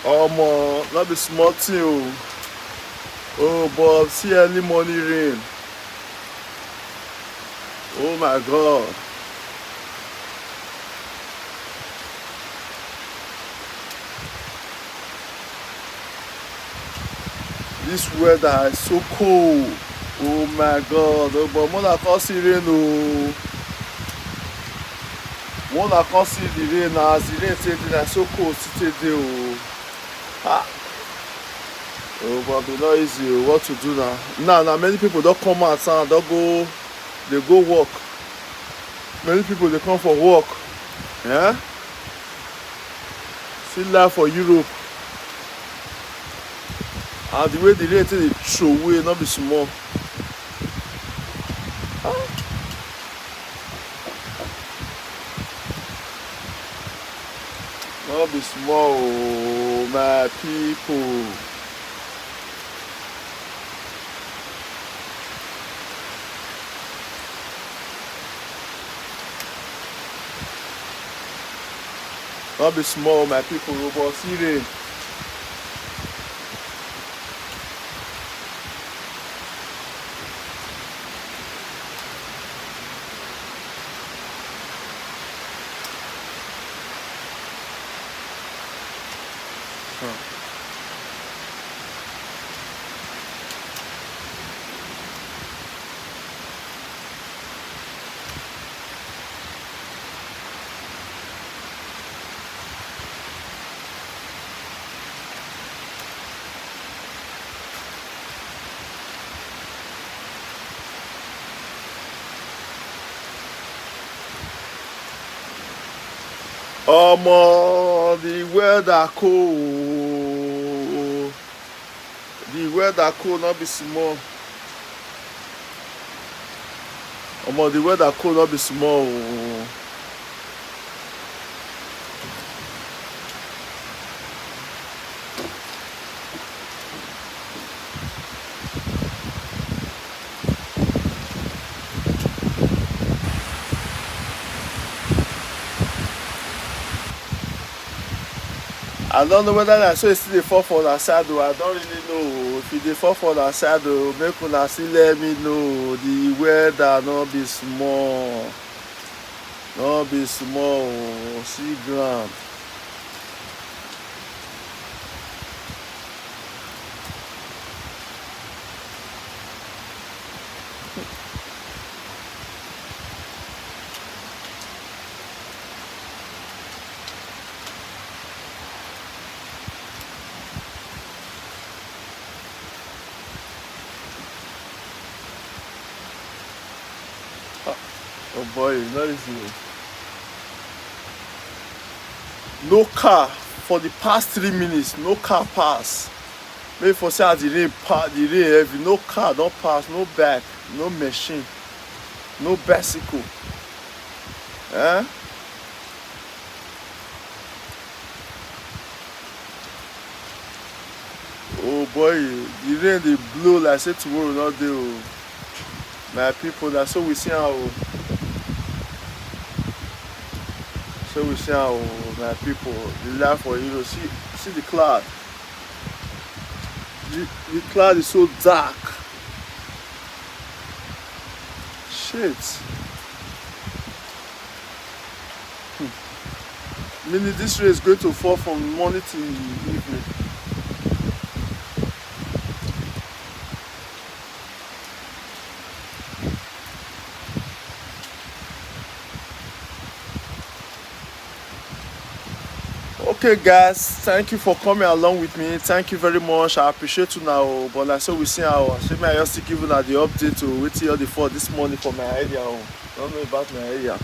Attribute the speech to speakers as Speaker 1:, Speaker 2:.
Speaker 1: Not be small thing o. Oh, but see early morning rain. Oh my God. This weather is so cold. Oh my God. Oh, but more than can see rain o. More than can see the rain now. As the rain take dey, so cold still dey o. Ah. Oh, but e no easy o. What to do now? Now many people don't come out now. Don't go. They go work. Many people they come for work. Yeah. See life for Europe. And the way the rain take dey throw away, not be small. Not be small, oh, my people. Not be small, my people. But see rain. The weather cold. The weather cold, not be small. The weather cold, not be small. I don't know whether I saw still dey fall for that side though. I don't really know. If e dey fall for that side though, make una still let me know. The weather not be small. Not be small. See ground. Oh boy, it's not easy. No car for the past 3 minutes. No car pass. Maybe for say as the rain heavy. No car don't pass. No bike. No machine. No bicycle. Eh? Oh boy, the rain they blow like say tomorrow not dey o. My people, that's so we see how. So we see how my people, the life for you. See the cloud. The cloud is so dark. Shit. Meaning this rain is going to fall from morning to evening. Okay guys, thank you for coming along with me. Thank you very much. I appreciate you now. But like so we see how I just give you the update to wait till the fall this morning for my area. Don't know about my area.